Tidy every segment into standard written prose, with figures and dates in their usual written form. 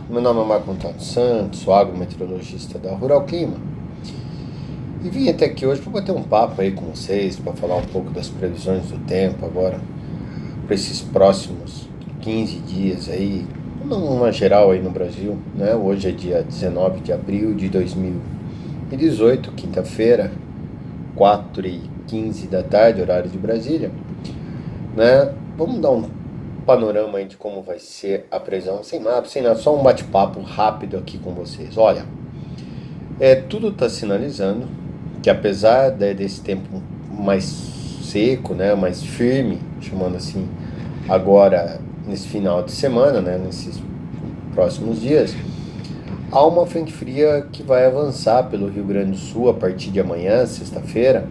Meu nome é Marco Antônio Santos, sou agrometeorologista da Rural Clima e vim até aqui hoje para bater um papo aí com vocês, para falar um pouco das previsões do tempo agora, para esses próximos 15 dias aí, uma geral aí no Brasil, né? Hoje é dia 19 de abril de 2018, quinta-feira, 4h15 da tarde, horário de Brasília, né? Vamos dar um panorama aí de como vai ser a previsão, sem nada, só um bate-papo rápido aqui com vocês. Olha, tudo está sinalizando que apesar desse tempo mais seco, né, mais firme, chamando assim, agora nesse final de semana, né, nesses próximos dias, há uma frente fria que vai avançar pelo Rio Grande do Sul a partir de amanhã, sexta-feira,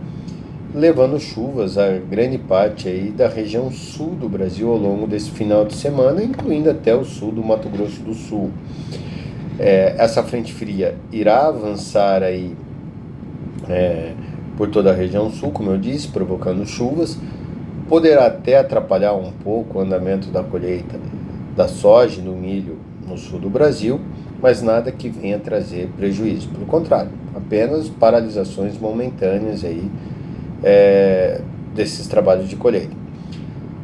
levando chuvas a grande parte aí da região sul do Brasil ao longo desse final de semana, incluindo até o sul do Mato Grosso do Sul. Essa frente fria irá avançar aí por toda a região sul, como eu disse, provocando chuvas, poderá até atrapalhar um pouco o andamento da colheita da soja e do milho no sul do Brasil, mas nada que venha trazer prejuízo, pelo contrário, apenas paralisações momentâneas aí desses trabalhos de colheita.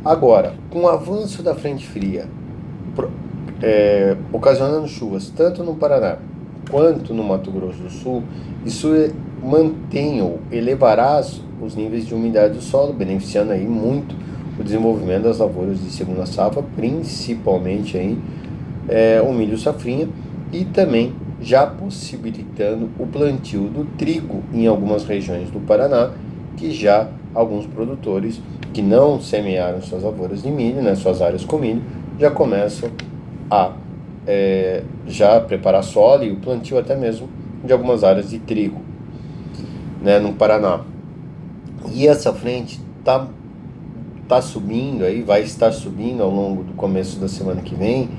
Agora, com o avanço da frente fria, ocasionando chuvas tanto no Paraná quanto no Mato Grosso do Sul, isso mantém ou elevará os níveis de umidade do solo, beneficiando aí muito o desenvolvimento das lavouras de segunda safra, principalmente aí, o milho safrinha, e também já possibilitando o plantio do trigo em algumas regiões do Paraná, que já alguns produtores que não semearam suas lavouras de milho, né, suas áreas com milho, já começam a já preparar solo e o plantio até mesmo de algumas áreas de trigo, né, no Paraná. E essa frente tá subindo aí, vai estar subindo ao longo do começo da semana que vem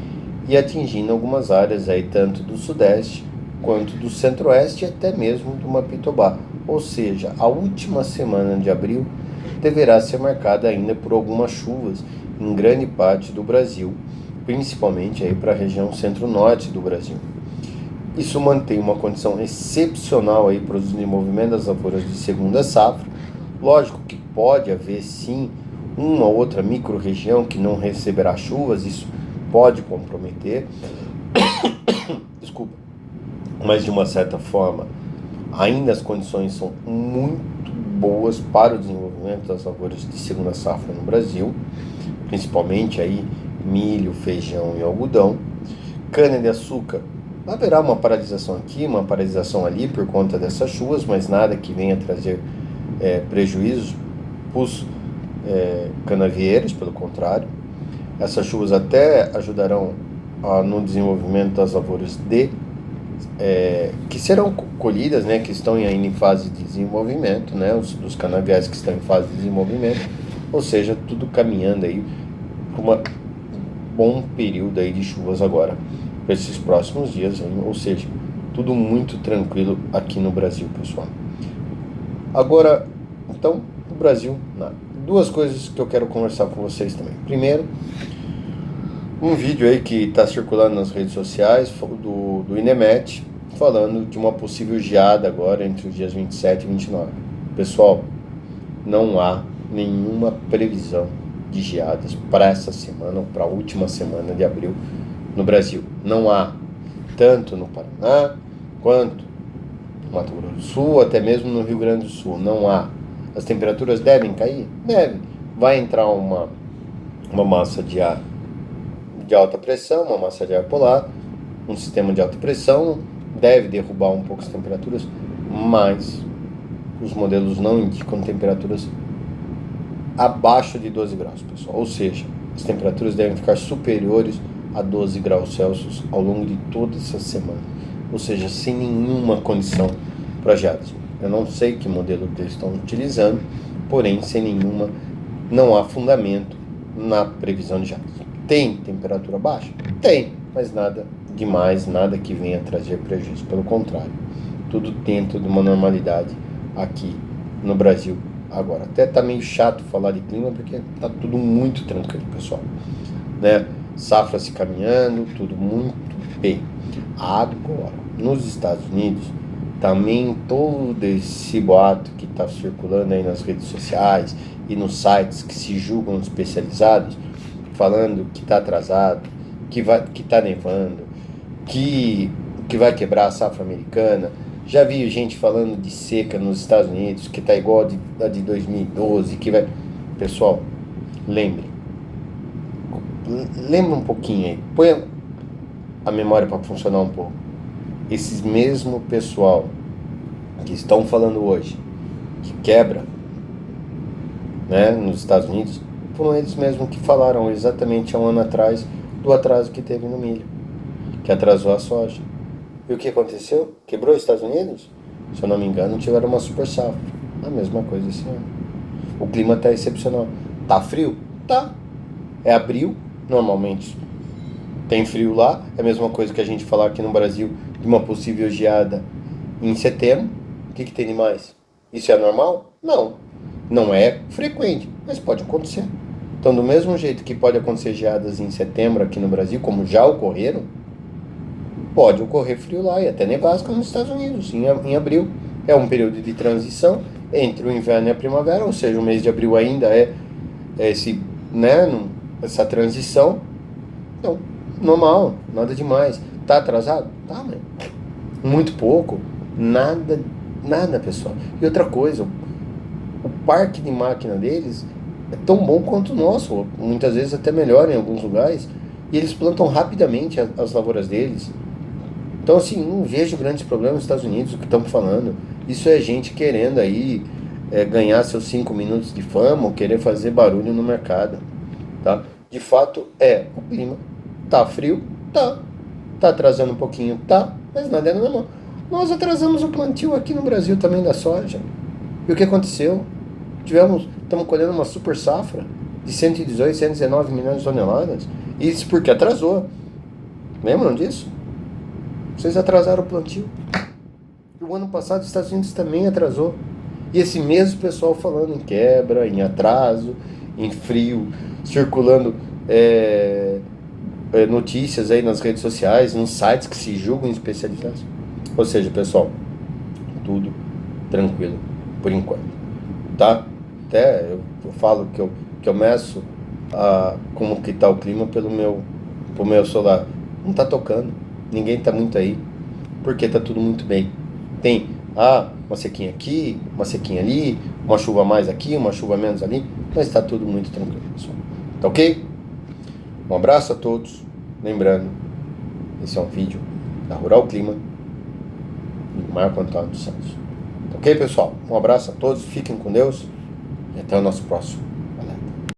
e atingindo algumas áreas aí tanto do sudeste quanto do centro-oeste e até mesmo do Mapitobá. Ou seja, a última semana de abril deverá ser marcada ainda por algumas chuvas em grande parte do Brasil, principalmente aí para a região centro-norte do Brasil. Isso mantém uma condição excepcional aí para o desenvolvimento das lavouras de segunda safra. Lógico que pode haver sim uma ou outra micro-região que não receberá chuvas, isso pode comprometer, desculpa, mas de uma certa forma ainda as condições são muito boas para o desenvolvimento das lavouras de segunda safra no Brasil, principalmente aí milho, feijão e algodão. Cana-de-açúcar, haverá uma paralisação aqui, uma paralisação ali por conta dessas chuvas, mas nada que venha trazer prejuízo para os canavieiros, pelo contrário. Essas chuvas até ajudarão no desenvolvimento das lavouras que serão colhidas, né, que estão ainda em fase de desenvolvimento, né, dos canaviais que estão em fase de desenvolvimento, ou seja, tudo caminhando aí para um bom período aí de chuvas agora, para esses próximos dias, ou seja, tudo muito tranquilo aqui no Brasil, pessoal. Agora, então, no Brasil, nada. Duas coisas que eu quero conversar com vocês também. Primeiro, um vídeo aí que está circulando nas redes sociais do INEMET, falando de uma possível geada agora entre os dias 27 e 29. Pessoal, não há nenhuma previsão de geadas para essa semana ou para a última semana de abril no Brasil. Não há, tanto no Paraná quanto no Mato Grosso do Sul, até mesmo no Rio Grande do Sul. Não há. As temperaturas devem cair? Devem. Vai entrar uma massa de ar de alta pressão, uma massa de ar polar, um sistema de alta pressão, deve derrubar um pouco as temperaturas, mas os modelos não indicam temperaturas abaixo de 12 graus, pessoal. Ou seja, as temperaturas devem ficar superiores a 12 graus Celsius ao longo de toda essa semana. Ou seja, sem nenhuma condição para geadas. Eu não sei que modelo que eles estão utilizando, porém, não há fundamento na previsão de geadas. Tem temperatura baixa? Tem, mas nada demais, nada que venha trazer prejuízo. Pelo contrário, tudo dentro de uma normalidade aqui no Brasil agora. Até tá meio chato falar de clima, porque tá tudo muito tranquilo, pessoal, né? Safra se caminhando, tudo muito Bem, agora, nos Estados Unidos, também todo esse boato que está circulando aí nas redes sociais e nos sites que se julgam especializados, falando que está atrasado, que está nevando, que vai quebrar a safra americana. Já vi gente falando de seca nos Estados Unidos, que está igual a de 2012, que vai... Pessoal, lembre um pouquinho aí, põe a memória para funcionar um pouco. Esses mesmo pessoal que estão falando hoje que quebra, né, nos Estados Unidos, foram eles mesmos que falaram exatamente há um ano atrás do atraso que teve no milho, que atrasou a soja. E o que aconteceu? Quebrou os Estados Unidos? Se eu não me engano, tiveram uma super safra. A mesma coisa esse ano. O clima está excepcional. Tá frio? Tá. É abril, normalmente tem frio lá. É a mesma coisa que a gente falar aqui no Brasil de uma possível geada em setembro. O que tem de mais? Isso é normal? Não. Não é frequente, mas pode acontecer. Então, do mesmo jeito que pode acontecer geadas em setembro aqui no Brasil, como já ocorreram, pode ocorrer frio lá e até nevasca nos Estados Unidos, em abril. É um período de transição entre o inverno e a primavera, ou seja, o mês de abril ainda é esse, né, essa transição. Então, normal, nada demais. Tá atrasado? Tá, mas muito pouco. Nada, pessoal. E outra coisa, o parque de máquina deles é tão bom quanto o nosso, muitas vezes até melhor em alguns lugares, e eles plantam rapidamente as lavouras deles. Então, assim, não vejo grandes problemas nos Estados Unidos, o que estamos falando. Isso é gente querendo aí ganhar seus 5 minutos de fama ou querer fazer barulho no mercado, tá? De fato, o clima tá frio, tá. Tá atrasando um pouquinho, tá. Mas nada é normal. Nós atrasamos o plantio aqui no Brasil também da soja. E o que aconteceu? Estamos colhendo uma super safra de 118, 119 milhões de toneladas. Isso porque atrasou. Lembram disso? Vocês atrasaram o plantio. E o ano passado os Estados Unidos também atrasou. E esse mesmo pessoal falando em quebra, em atraso, em frio, circulando notícias aí nas redes sociais, nos sites que se julgam especializados. Ou seja, pessoal, tudo tranquilo por enquanto, tá? Até eu falo que eu meço como que tá o clima pro meu celular. Não tá tocando, ninguém tá muito aí, porque tá tudo muito bem. Tem uma sequinha aqui, uma sequinha ali, uma chuva mais aqui, uma chuva menos ali, mas tá tudo muito tranquilo, pessoal. Tá ok? Um abraço a todos. Lembrando, esse é um vídeo da Rural Clima e Marco Antônio dos Santos. Tá ok, pessoal? Um abraço a todos, fiquem com Deus e até o nosso próximo.